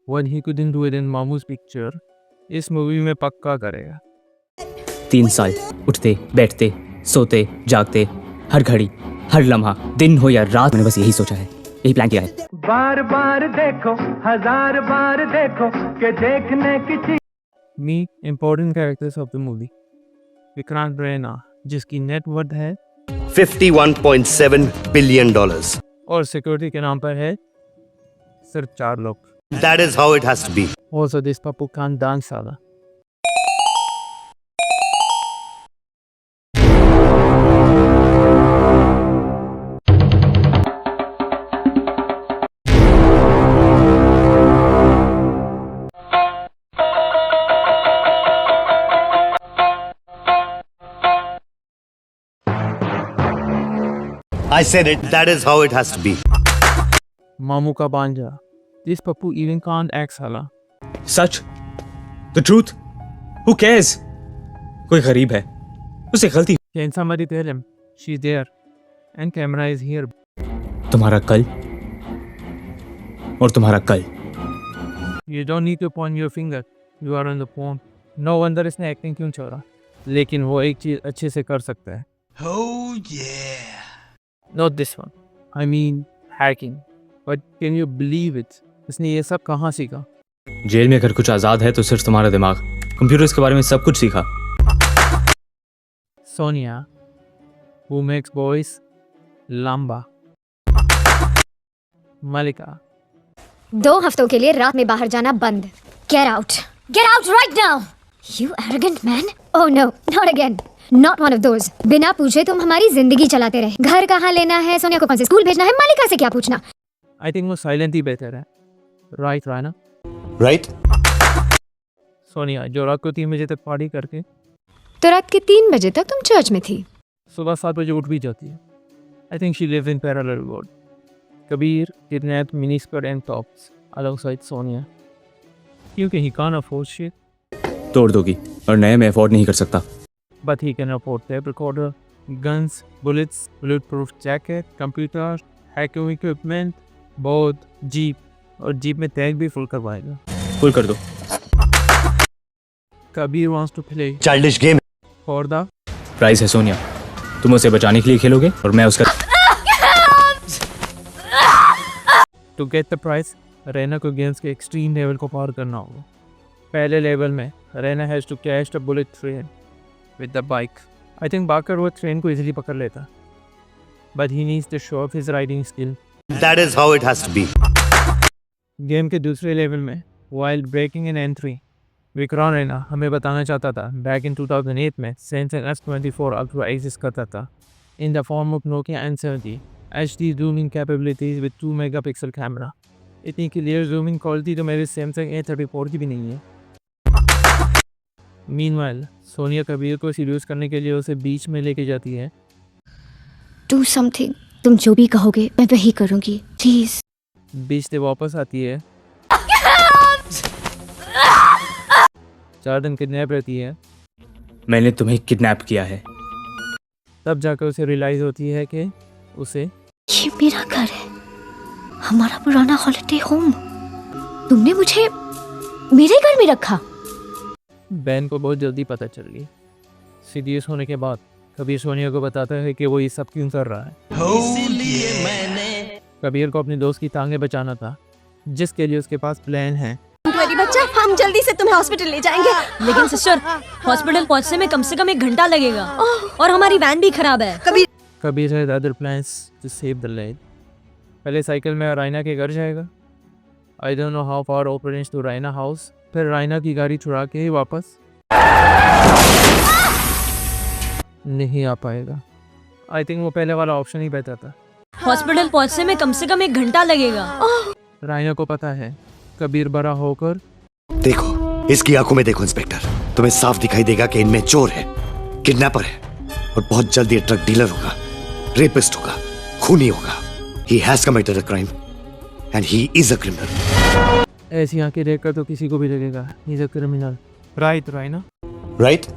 What he couldn't do it in मामू's picture इस movie में पक्का करेगा। 3 साल उठते बैठते सोते जागते हर घड़ी हर लम्हा दिन हो या रात, मैंने बस यही सोचा है, यही प्लान किया है। बार बार देखो, हजार बार देखो कि देखने की चीज। Meet important characters of the movie. Vikrant Raina जिसकी नेटवर्थ है $51.7 billion. और सिक्योरिटी के नाम पर है सिर्फ 4 लोग। That is how it has to be. Also this Pappu खानदान साला। I said it. That is how it has to be. मामू का बांजा this Pappu even can't act साला। सच, द ट्रूथ, हु केयर्स? कोई गरीब है, उसे गलती। Can somebody tell him she's there and camera is here? तुम्हारा कल और तुम्हारा कल। You don't need to point your finger. You are on the phone. No wonder इसने एक्टिंग क्यों छोड़ा। लेकिन वो एक चीज अच्छे से कर सकता है। Oh yeah. Not this one. I mean hacking. But can you believe it? इसने ये सब कहाँ सीखा? जेल में अगर कुछ आजाद है तो सिर्फ तुम्हारा दिमाग। कंप्यूटर्स के बारे में सब कुछ सीखा। Sonia, who makes boys lamba. Malika, 2 हफ्तों के लिए रात में बाहर जाना बंद। Get out. Get out right now. You arrogant man. Oh no, not again. Not one of those. बिना पूछे तुम हमारी जिंदगी चलाते रहे। घर कहाँ लेना है, सोनिया को कौन से स्कूल भेजना है, मालिका से क्या पूछना। I think वो साइलेंट ही बेहतर है। Right, रायना? Right? सोनिया जो रात को 3 बजे तक पार्टी करके तो रात के 3 बजे तक तुम चर्च में थी। सुबह 7 बजे उठ भी जाती है। I think she lives in parallel world. Kabir kidnapped miniskirt and tops alongside Sonia. क्योंकि he can't afford shit. तोड़ दोगी और नए में अफोर्ड नहीं कर सकता। But he can afford tape recorder, guns, bullets, bulletproof jacket, computer, hacking equipment, boat, jeep और जीप में टैग भी फुल करवाएगा। फुल कर दो। Kabir wants to play Childish game. for the price है सोनिया, तुम उसे बचाने के लिए खेलोगे और मैं उसका। to get the prize, Raina को गेम्स के एक्सट्रीम लेवल को पार करना होगा। पहले लेवल में Raina has to catch the bullet train with the bike. I think बाकर वो ट्रेन को इजीली पकड़ लेता, but he needs to show off his riding skill. That is how it has to be. Game के दूसरे level में while breaking an entry, Vikrant Raina हमें बताना चाहता था बैक इन 2008 में सैमसंग S24 अल्ट्रा एग्जिस्ट करता था in the form of Nokia N70 HD zooming capabilities with 2 megapixel camera. इतनी क्लियर जूमिंग क्वालिटी तो मेरे सैमसंग A34 की भी नहीं है। मीनवाइल सोनिया कबीर को सीड्यूस करने के लिए उसे बीच में लेके जाती है। Do something. तुम जो भी कहोगे मैं वही करूंगी, प्लीज। बीच से वापस आती है। 4 दिन किडनैप रहती है। मैंने तुम्हें किडनैप किया है। तब जाकर उसे रियलाइज होती है कि उसे ये मेरा घर है, हमारा पुराना हॉलिडे होम। तुमने मुझे मेरे घर में रखा। बैन को बहुत जल्दी पता चल गई। सीरियस होने के बाद कबीर सोनिया को बताता है कि वो ये सब क्यों कर रहा है। कबीर को अपने दोस्त की टांगें बचाना था, जिसके लिए उसके पास प्लान है। मेरी बच्चा, हम जल्दी से तुम्हें हॉस्पिटल ले जाएंगे। लेकिन सिस्टर, हॉस्पिटल पहुंचने में कम से कम 1 घंटा लगेगा और हमारी वैन भी खराब है। Kabir had other plans to save the lead. पहले साइकिल में रायना के घर जाएगा। I don't know how far operates to Raina house. फिर रायना की गाड़ी छुड़ा के ही वापस नहीं आ पाएगा। आई थिंक वो पहले वाला ऑप्शन ही बेहतर था। हॉस्पिटल पहुंचने में कम से कम 1 घंटा लगेगा। रायना को पता है कबीर बड़ा होकर। देखो, इसकी आंखों में देखो इंस्पेक्टर, तुम्हें साफ दिखाई देगा कि इनमें चोर है, किडनैपर है और बहुत जल्दी ये ड्रग डीलर होगा, रेपिस्ट होगा, खूनी होगा। He has committed a crime and he is a criminal. ऐसी आंखें देखकर तो किसी को भी लगेगा he is a criminal. Right Raina? Right?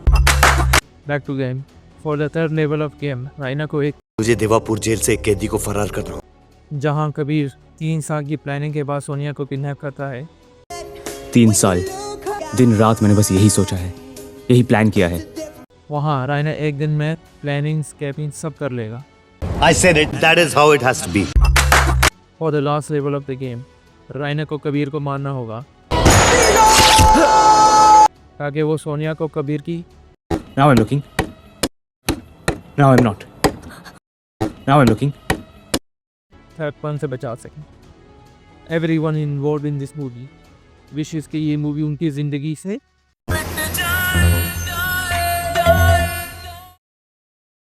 Back to game. For the third level of game Raina को एक मुझे देवापुर जेल से एक कैदी को फरार करना हो। जहां कबीर 3 साल की प्लानिंग के बाद सोनिया को किडनैप करता है। 3 साल दिन रात मैंने बस यही सोचा है, यही प्लान किया है। वहाँ रायना एक दिन में प्लानिंग स्केपिंग सब कर लेगा। I said it. That is how it has to be. For the last level of the game Raina को कबीर को मारना होगा ताकि वो सोनिया को कबीर की Now I'm looking. Now I'm not. Now I'm looking. थर्डपन से बचा सकें। Everyone involved in this movie विशेष कि ये मूवी उनकी ज़िंदगी से